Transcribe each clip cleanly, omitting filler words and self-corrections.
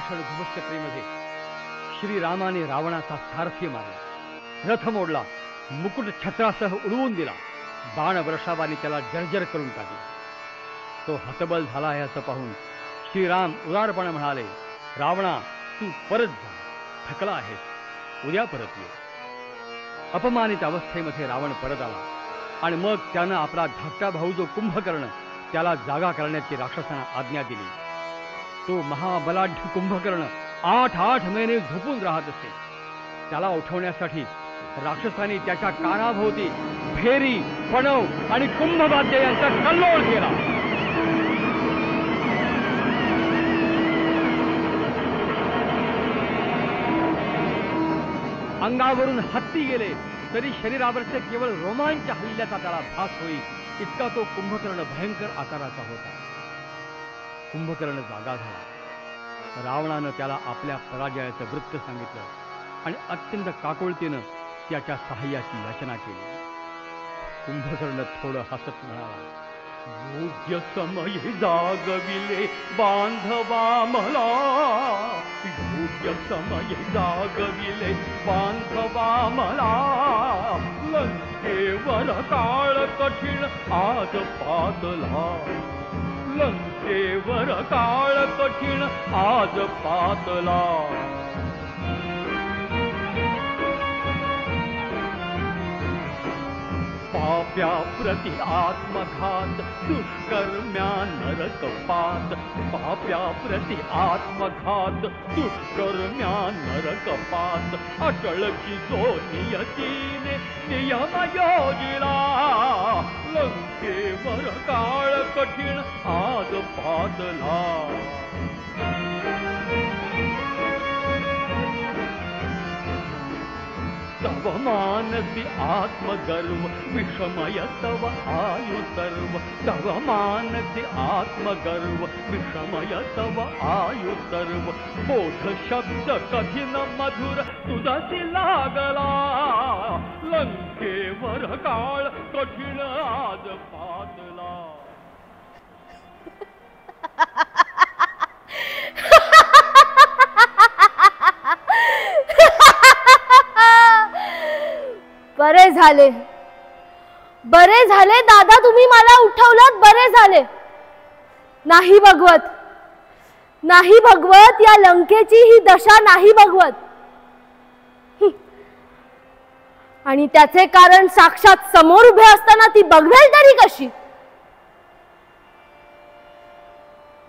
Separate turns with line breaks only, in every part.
भीषण धुमश्चक्रीमध्ये श्रीरामाने रावणाचा सारथी मारला, रथ मोडला, मुकुट छत्रासह उडवून दिला, बाण वर्षावाने त्याला जर्जर करून टाकला। तो हतबल झाला आहे असं पाहून श्रीराम उदारपणे म्हणाले, रावणा तू परत जा, थकला आहेस, उद्या परत ये। अपमानित अवस्थेमध्ये रावण परत आला आणि मग त्यानं आपला धाकटा भाऊ जो कुंभकर्ण त्याला जागा करण्याची राक्षसांना आज्ञा दिली। तो महाबलाढ्य कुंभकर्ण 8 महिने झोपून राहत असे। त्याला उठवण्यासाठी राक्षसांनी त्याच्या कानाभोवती फेरी, पणव आणि कुंभवाद्य यांचा कल्लोळ केला। अंगावरून हत्ती गेले तरी शरीरावरचे केवळ रोमांच हल्ल्याचा त्याला भास होईल, इतका तो कुंभकर्ण भयंकर आकाराचा होता। कुंभकर्ण जागा झाला। रावणानं त्याला आपल्या पराजयाचं वृत्त सांगितलं आणि अत्यंत काकुळतीनं त्याच्या सहाय्याची याचना केली। कुंभकर्ण थोडं हसत म्हणाला, योग्य समय जागविले बांधवा मला, योग्य समय जागविले बांधवा मला, लंकेवर काळ कठीण आज पातला, लंकेवर काळ कठीण आज पातला। पाप्या प्रति आत्मघात दुष्कर्म्या नरकपात, पाप्या प्रति आत्मघात दुष्कर्म्या नरकपात, अटळची जो नियतीने नियम योजिला, लंकेवर काळ कठीण आज पातला। तव मानसी आत्मगर्व विषमय तव आयु सर्व, तव मानसी आत्मगर्व विषमय तव आयु सर्व, बोध शब्द कठीण मधुर तुझसी लागला, लंकेवर काळ कठीण आज पातला।
बरे झाले, बरे झाले दादा, तुम्ही मला उठवलात, बरे झाले। नाही भगवत, नाही भगवत, या लंकेची ही दशा नाही भगवत। आणि त्याचे कारण साक्षात समोर उभे असताना ती बघवेल तरी कशी?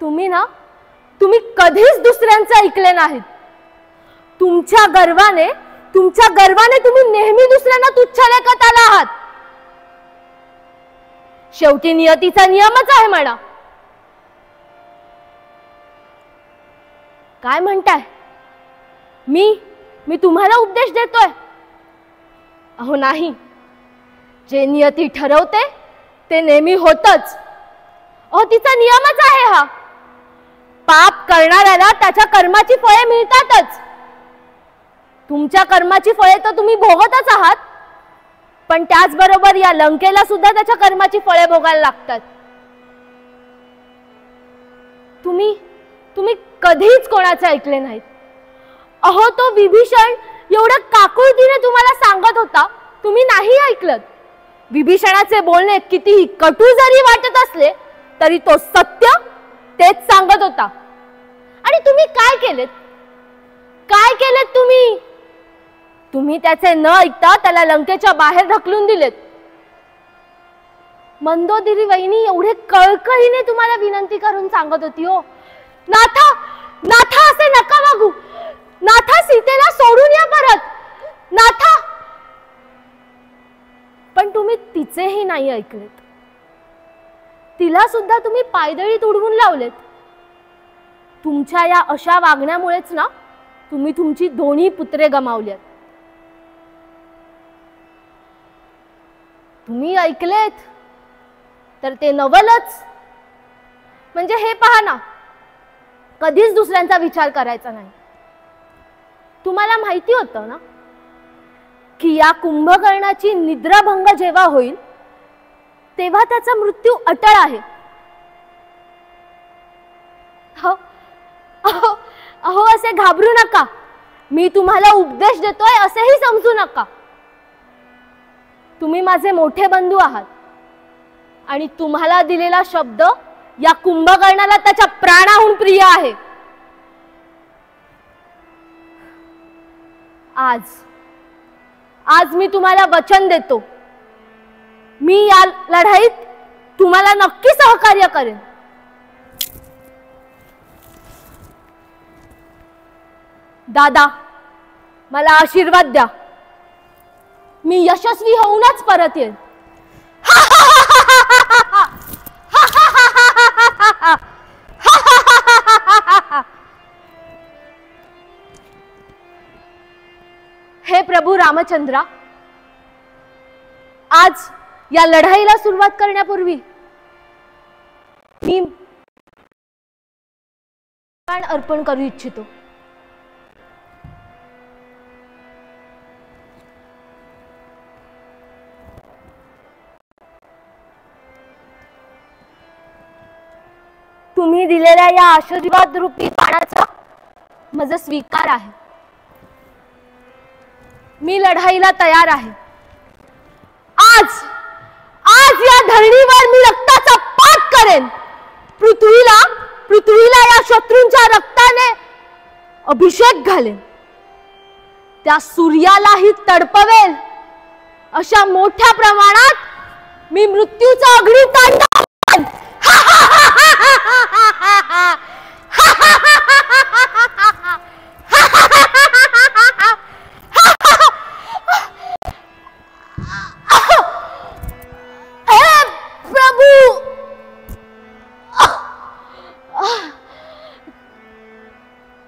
तुम्ही कधीच दुसऱ्यांचे ऐकले नाहीत। तुमच्या गर्वाने तुम्ही नेहमी दुसऱ्यांना तुच्छ लेखत आला आहात। शेवटी नियतीचा नियमच आहे म्हणा। काय म्हणताय? मी तुम्हाला उपदेश देतोय? अहो नाही, जे नियती ठरवते ते नेहमी होतच। अहो तिचा नियमच आहे हा। पाप करणाऱ्याला त्याच्या कर्माची फळे मिळतातच। तुमच्या कर्माची फळे तर तुम्ही भोगतच आहात, पण त्याचबरोबर या लंकेला सुद्धा त्याच्या कर्माची फळे भोगायला लागतात। तुम्ही कधीच कोणाचे ऐकले नाहीत। अहो तो विभीषण एवढं काकुळतीने तुम्हाला सांगत होता, तुम्ही नाही ऐकलत। विभीषणाचे बोलणे कितीही कटू जरी वाटत असले तरी तो सत्य तेच सांगत होता। आणि तुम्ही काय केलेत? काय केलेत तुम्ही त्याचे न ऐकता त्याला लंकेच्या बाहेर ढकलून दिलेत। मंदोदरी वहिनी एवढे कळकळीने तुम्हाला विनंती करून सांगत होती, हो नाथा, नाथा असे नका वागू, नाथा सीतेला सोडून या परत, नाथा। पण तुम्ही तिचेही नाही ऐकलेत। तिला सुद्धा तुम्ही पायदळीत उडवून लावलेत। तुमच्या या अशा वागण्यामुळेच ना तुम्ही तुमची दोन्ही पुत्रे गमावल्यात। तुम्ही ऐकलेत तर ते नवलच। म्हणजे हे पहा ना, कधीच दुसऱ्यांचा विचार करायचा नाही। तुम्हाला माहिती होतं ना की या कुंभकर्णाची निद्राभंग जेव्हा होईल तेव्हा त्याचा मृत्यू अटळ आहे। अहो असे घाबरू नका. मी तुम्हाला उपदेश देतोय असेही समजू नका. तुम्ही माझे मोठे बंधू आहात आणि तुम्हाला दिलेला शब्द या कुंभकर्णाला त्याच्या प्राणाहून प्रिय आहे. आज मी तुम्हाला वचन देतो, मी या लढाईत तुम्हाला नक्की सहकार्य करेन. दादा, मला आशीर्वाद द्या. मी यशस्वी होऊनच परत येईन. हे प्रभू रामचंद्रा, आज या लढाईला सुरुवात करण्यापूर्वी मी प्राण अर्पण करू इच्छितो. तुम्ही दिलेल्या या आशीर्वाद रूपी बाणाचा माझा स्वीकार आहे. मी लढाईला तयार आहे. आज या धरणीवर मी रक्ताचा पात करेन. पृथ्वीला या शत्रूंच्या रक्ताने अभिषेक घालेन. त्या सूर्यालाही तडपवेल. अशा मोठ्या प्रमाणात मी मृत्यूचा अग्नितांडव करेन.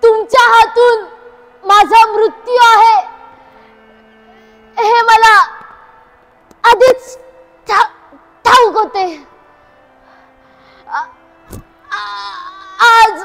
तुमच्या हातून माझा मृत्यू आहे हे मला आधीच ठाऊक होते. आज